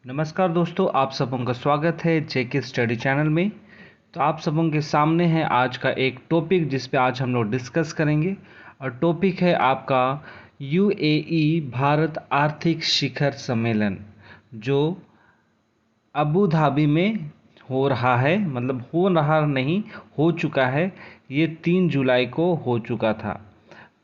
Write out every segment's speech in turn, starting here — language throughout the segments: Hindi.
नमस्कार दोस्तों, आप सबों का स्वागत है जेके स्टडी चैनल में। तो आप सबों के सामने है आज का एक टॉपिक जिस पे आज हम लोग डिस्कस करेंगे। और टॉपिक है आपका यूएई भारत आर्थिक शिखर सम्मेलन, जो अबू धाबी में हो रहा है। मतलब हो रहा नहीं, हो चुका है। ये 3 जुलाई को हो चुका था।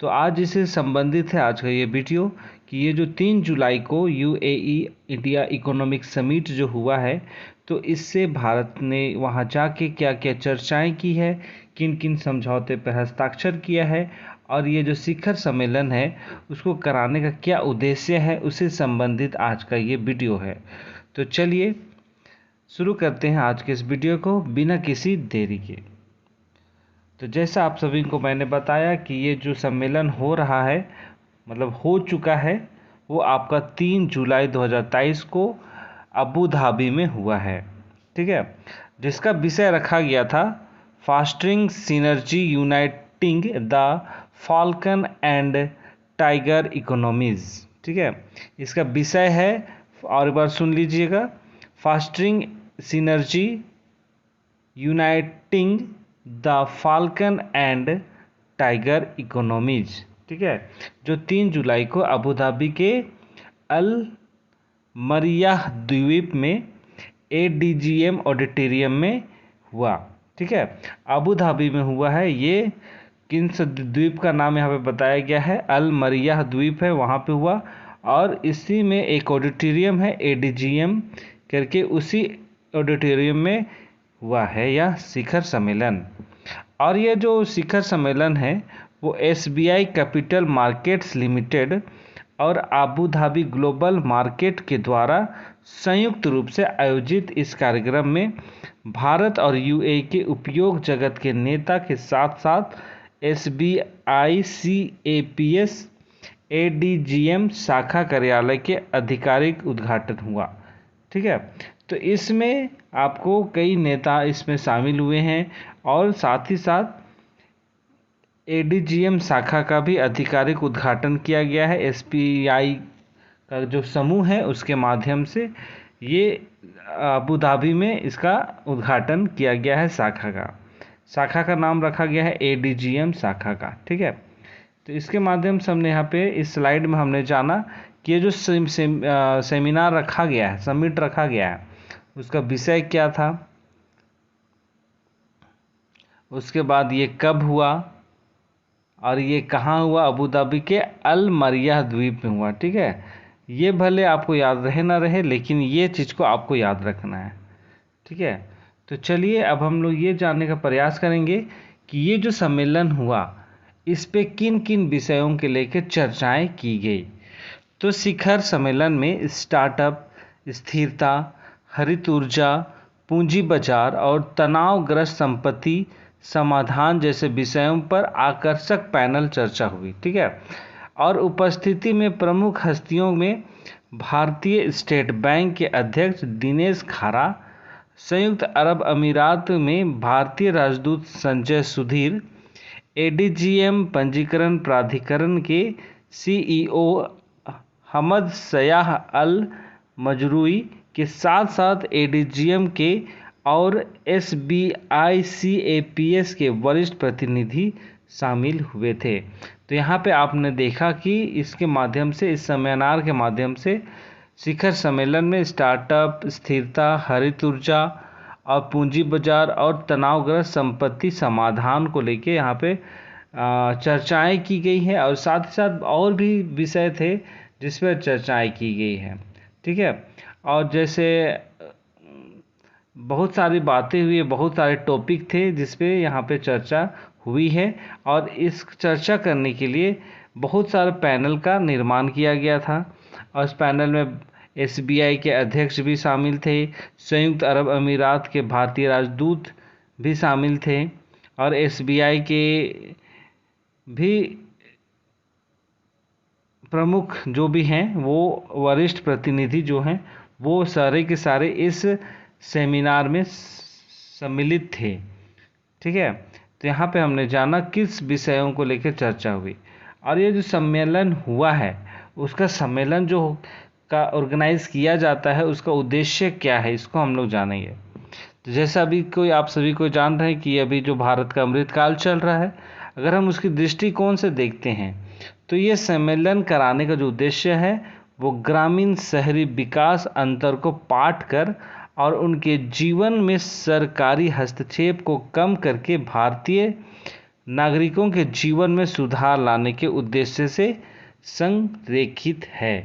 तो आज इससे संबंधित है आज का ये वीडियो कि ये जो 3 जुलाई को यूएई इंडिया इकोनॉमिक समिट जो हुआ है, तो इससे भारत ने वहाँ जाके क्या क्या चर्चाएं की है, किन किन समझौते पर हस्ताक्षर किया है, और ये जो शिखर सम्मेलन है उसको कराने का क्या उद्देश्य है, उससे संबंधित आज का ये वीडियो है। तो चलिए शुरू करते हैं आज के इस वीडियो को बिना किसी देरी के। तो जैसा आप सभी को मैंने बताया कि ये जो सम्मेलन हो रहा है, मतलब हो चुका है, वो आपका 3 जुलाई 2023 को अबू धाबी में हुआ है। ठीक है, जिसका विषय रखा गया था fostering synergy uniting the falcon and tiger economies. ठीक है, इसका विषय है, और एक बार सुन लीजिएगा, fostering synergy uniting the falcon and tiger economies. ठीक है, जो 3 जुलाई को अबू धाबी के अल मरियाह द्वीप में एडीजीएम ऑडिटोरियम में हुआ। ठीक है, अबू धाबी में हुआ है। ये किन द्वीप का नाम यहाँ पे बताया गया है, अल मरियाह द्वीप है, वहाँ पे हुआ। और इसी में एक ऑडिटोरियम है एडीजीएम करके, उसी ऑडिटोरियम में हुआ है यह शिखर सम्मेलन। और ये जो शिखर सम्मेलन है वो एसबीआई कैपिटल मार्केट्स लिमिटेड और अबू धाबी ग्लोबल मार्केट के द्वारा संयुक्त रूप से आयोजित इस कार्यक्रम में भारत और यूएई के उपयोग जगत के नेता के साथ साथ एसबीआई सीएपीएस एडीजीएम शाखा कार्यालय के आधिकारिक उद्घाटन हुआ। ठीक है, तो इसमें आपको कई नेता इसमें शामिल हुए हैं, और साथ ही साथ एडीजीएम शाखा का भी आधिकारिक उद्घाटन किया गया है। एसबीआई का जो समूह है उसके माध्यम से ये अबू धाबी में इसका उद्घाटन किया गया है। शाखा का नाम रखा गया है एडीजीएम शाखा का। ठीक है, तो इसके माध्यम से हमने यहाँ पे इस स्लाइड में हमने जाना कि ये जो सेमिनार रखा गया है, समिट रखा गया है, उसका विषय क्या था, उसके बाद ये कब हुआ, और ये कहाँ हुआ। अबू धाबी के अल मरियाह द्वीप में हुआ। ठीक है, ये भले आपको याद रहे ना रहे, लेकिन ये चीज़ को आपको याद रखना है। ठीक है, तो चलिए अब हम लोग ये जानने का प्रयास करेंगे कि ये जो सम्मेलन हुआ इस पे किन किन विषयों के लेकर चर्चाएं की गई। तो शिखर सम्मेलन में स्टार्टअप, स्थिरता, हरित ऊर्जा, पूंजी बाजार और तनावग्रस्त संपत्ति समाधान जैसे विषयों पर आकर्षक पैनल चर्चा हुई। ठीक है, और उपस्थिति में प्रमुख हस्तियों में भारतीय स्टेट बैंक के अध्यक्ष दिनेश खारा, संयुक्त अरब अमीरात में भारतीय राजदूत संजय सुधीर, एडीजीएम पंजीकरण प्राधिकरण के सीईओ हमद सयाह अल मजरूई के साथ साथ एडीजीएम के और एसबीआई सीएपीएस के वरिष्ठ प्रतिनिधि शामिल हुए थे। तो यहाँ पे आपने देखा कि इसके माध्यम से, इस सेमिनार के माध्यम से शिखर सम्मेलन में स्टार्टअप, स्थिरता, हरित ऊर्जा और पूंजी बाजार और तनावग्रस्त संपत्ति समाधान को लेके यहाँ पे चर्चाएं की गई हैं, और साथ ही साथ और भी विषय थे जिस पर चर्चाएं की गई हैं। ठीक है, और जैसे बहुत सारी बातें हुई, बहुत सारे टॉपिक थे जिस पे यहाँ पे चर्चा हुई है, और इस चर्चा करने के लिए बहुत सारे पैनल का निर्माण किया गया था। और इस पैनल में एसबीआई के अध्यक्ष भी शामिल थे, संयुक्त अरब अमीरात के भारतीय राजदूत भी शामिल थे, और एसबीआई के भी प्रमुख जो भी हैं, वो वरिष्ठ प्रतिनिधि जो हैं, वो सारे के सारे इस सेमिनार में सम्मिलित थे। ठीक है, तो यहाँ पे हमने जाना किस विषयों को लेकर चर्चा हुई। और ये जो सम्मेलन हुआ है उसका सम्मेलन जो का ऑर्गेनाइज किया जाता है उसका उद्देश्य क्या है, इसको हम लोग जानेंगे। तो जैसा अभी कोई आप सभी को जान रहे हैं कि अभी जो भारत का अमृतकाल चल रहा है, अगर हम उसकी दृष्टिकोण से देखते हैं तो ये सम्मेलन कराने का जो उद्देश्य है वो ग्रामीण शहरी विकास अंतर को पाट कर और उनके जीवन में सरकारी हस्तक्षेप को कम करके भारतीय नागरिकों के जीवन में सुधार लाने के उद्देश्य से संरेखित है।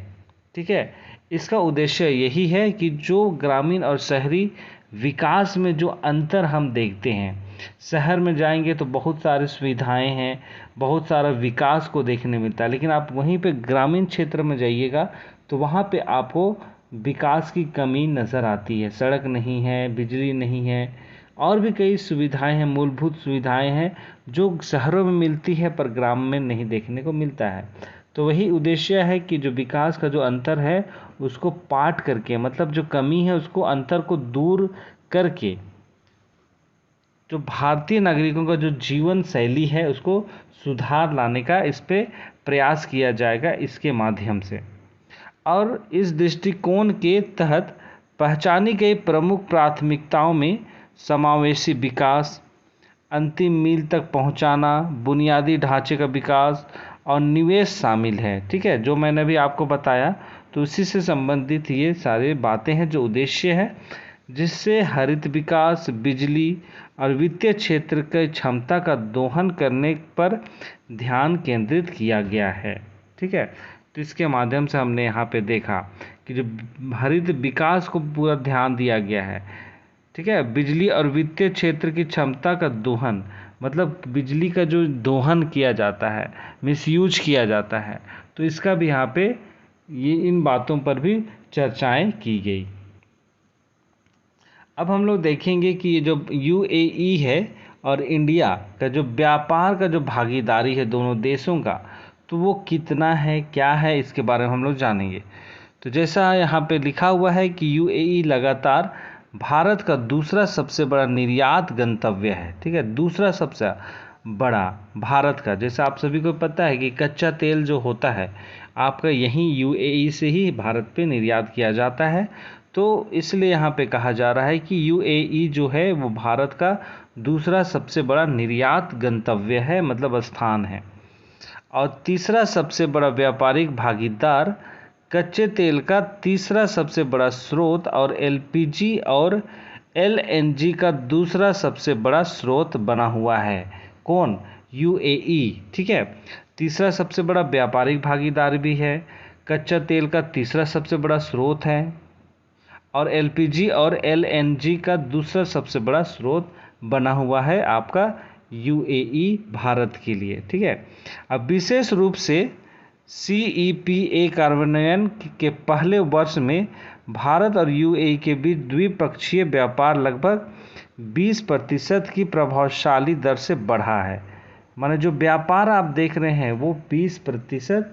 ठीक है, इसका उद्देश्य यही है कि जो ग्रामीण और शहरी विकास में जो अंतर हम देखते हैं, शहर में जाएंगे तो बहुत सारी सुविधाएं हैं, बहुत सारा विकास को देखने मिलता है, लेकिन आप वहीं पे ग्रामीण क्षेत्र में जाइएगा तो वहाँ पे आपको विकास की कमी नज़र आती है। सड़क नहीं है, बिजली नहीं है, और भी कई सुविधाएं हैं, मूलभूत सुविधाएं हैं जो शहरों में मिलती है पर ग्राम में नहीं देखने को मिलता है। तो वही उद्देश्य है कि जो विकास का जो अंतर है उसको पाट करके, मतलब जो कमी है उसको, अंतर को दूर करके जो भारतीय नागरिकों का जो जीवन शैली है उसको सुधार लाने का इस पे प्रयास किया जाएगा इसके माध्यम से। और इस दृष्टिकोण के तहत पहचानी गई प्रमुख प्राथमिकताओं में समावेशी विकास, अंतिम मील तक पहुंचाना, बुनियादी ढांचे का विकास और निवेश शामिल है। ठीक है, जो मैंने अभी आपको बताया तो उसी से संबंधित ये सारे बातें हैं जो उद्देश्य है, जिससे हरित विकास, बिजली और वित्तीय क्षेत्र की क्षमता का दोहन करने पर ध्यान केंद्रित किया गया है। ठीक है, तो इसके माध्यम से हमने यहाँ पे देखा कि जो हरित विकास को पूरा ध्यान दिया गया है। ठीक है, बिजली और वित्तीय क्षेत्र की क्षमता का दोहन, मतलब बिजली का जो दोहन किया जाता है, मिसयूज किया जाता है, तो इसका भी यहाँ पे ये इन बातों पर भी चर्चाएं की गई। अब हम लोग देखेंगे कि ये जो यूएई है और इंडिया का जो व्यापार का जो भागीदारी है दोनों देशों का, तो वो कितना है, क्या है, इसके बारे में हम लोग जानेंगे। तो जैसा यहाँ पे लिखा हुआ है कि यूएई लगातार भारत का दूसरा सबसे बड़ा निर्यात गंतव्य है। ठीक है, दूसरा सबसे बड़ा भारत का, जैसा आप सभी को पता है कि कच्चा तेल जो होता है आपका यहीं यूएई से ही भारत पे निर्यात किया जाता है। तो इसलिए यहाँ पे कहा जा रहा है कि यूएई जो है वो भारत का दूसरा सबसे बड़ा निर्यात गंतव्य है, मतलब स्थान है। और तीसरा सबसे बड़ा व्यापारिक भागीदार, कच्चे तेल का तीसरा सबसे बड़ा स्रोत और एलपीजी और एलएनजी का दूसरा सबसे बड़ा स्रोत बना हुआ है। कौन? यूएई। ठीक है, तीसरा सबसे बड़ा व्यापारिक भागीदार भी है, कच्चा तेल का तीसरा सबसे बड़ा स्रोत है और एलपीजी और एलएनजी का दूसरा सबसे बड़ा स्रोत बना हुआ है आपका यूएई भारत के लिए। ठीक है, अब विशेष रूप से CEPA कार्यान्वयन के पहले वर्ष में भारत और यूएई के बीच द्विपक्षीय व्यापार लगभग 20% की प्रभावशाली दर से बढ़ा है। माने जो व्यापार आप देख रहे हैं वो 20%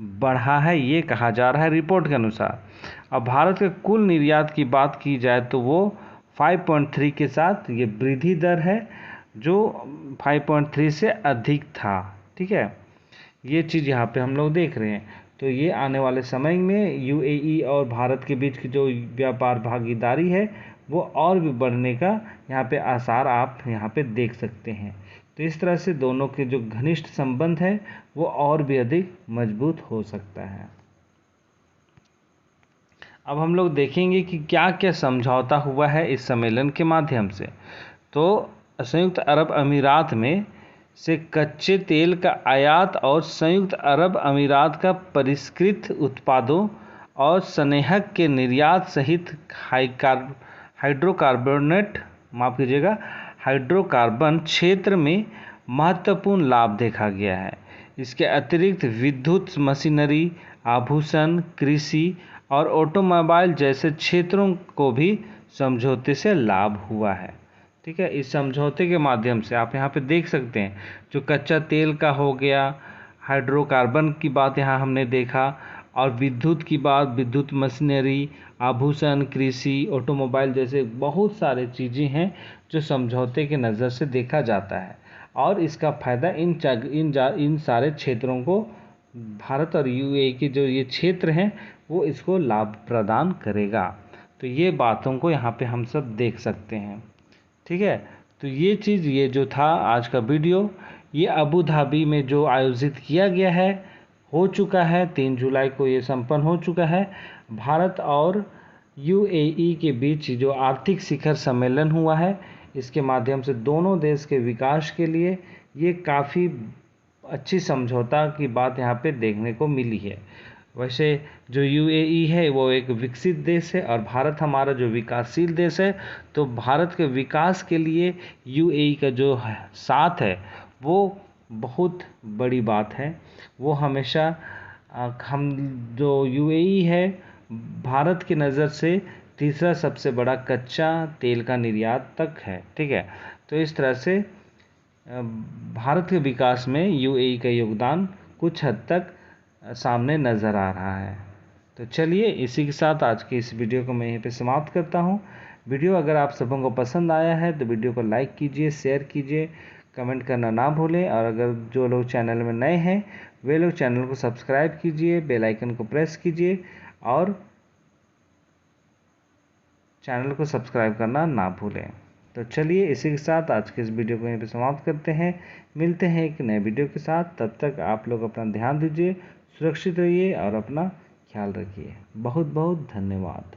बढ़ा है, ये कहा जा रहा है रिपोर्ट के अनुसार। अब भारत के कुल निर्यात की बात की जाए तो वो 5.3 के साथ ये वृद्धि दर है, जो 5.3 से अधिक था। ठीक है, ये चीज़ यहाँ पे हम लोग देख रहे हैं। तो ये आने वाले समय में यूएई और भारत के बीच की जो व्यापार भागीदारी है वो और भी बढ़ने का यहाँ पे आसार आप यहाँ पे देख सकते हैं। तो इस तरह से दोनों के जो घनिष्ठ संबंध है वो और भी अधिक मजबूत हो सकता है। अब हम लोग देखेंगे कि क्या क्या समझौता हुआ है इस सम्मेलन के माध्यम से। तो संयुक्त अरब अमीरात में से कच्चे तेल का आयात और संयुक्त अरब अमीरात का परिष्कृत उत्पादों और स्नेहक के निर्यात सहित हाइड्रोकार्बन क्षेत्र में महत्वपूर्ण लाभ देखा गया है। इसके अतिरिक्त विद्युत मशीनरी, आभूषण, कृषि और ऑटोमोबाइल जैसे क्षेत्रों को भी समझौते से लाभ हुआ है। ठीक है, इस समझौते के माध्यम से आप यहाँ पे देख सकते हैं जो कच्चा तेल का हो गया, हाइड्रोकार्बन की बात यहाँ हमने देखा, और विद्युत की बात, विद्युत मशीनरी, आभूषण, कृषि, ऑटोमोबाइल जैसे बहुत सारे चीज़ें हैं जो समझौते के नज़र से देखा जाता है। और इसका फ़ायदा इन सारे क्षेत्रों को भारत और यूएई के जो ये क्षेत्र हैं वो इसको लाभ प्रदान करेगा। तो ये बातों को यहाँ पे हम सब देख सकते हैं, ठीक है। तो ये चीज़, ये जो था आज का वीडियो, ये अबू धाबी में जो आयोजित किया गया है, हो चुका है 3 जुलाई को ये संपन्न हो चुका है। भारत और यूएई के बीच जो आर्थिक शिखर सम्मेलन हुआ है, इसके माध्यम से दोनों देश के विकास के लिए ये काफ़ी अच्छी समझौता की बात यहाँ पे देखने को मिली है। वैसे जो यूएई है वो एक विकसित देश है और भारत हमारा जो विकासशील देश है, तो भारत के विकास के लिए यूएई का जो साथ है वो बहुत बड़ी बात है। वो हमेशा हम जो यूएई है भारत की नज़र से तीसरा सबसे बड़ा कच्चा तेल का निर्यात तक है, ठीक है। तो इस तरह से भारत के विकास में यूएई का योगदान कुछ हद तक सामने नज़र आ रहा है। तो चलिए, इसी के साथ आज की इस वीडियो को मैं यहीं पे समाप्त करता हूँ। वीडियो अगर आप सबों को पसंद आया है तो वीडियो को लाइक कीजिए, शेयर कीजिए, कमेंट करना ना भूलें। और अगर जो लोग चैनल में नए हैं वे लोग चैनल को सब्सक्राइब कीजिए, बेल आइकन को प्रेस कीजिए और चैनल को सब्सक्राइब करना ना भूलें। तो चलिए, इसी के साथ आज के इस वीडियो को यहीं पे समाप्त करते हैं। मिलते हैं एक नए वीडियो के साथ। तब तक आप लोग अपना ध्यान दीजिए, सुरक्षित रहिए और अपना ख्याल रखिए। बहुत बहुत धन्यवाद।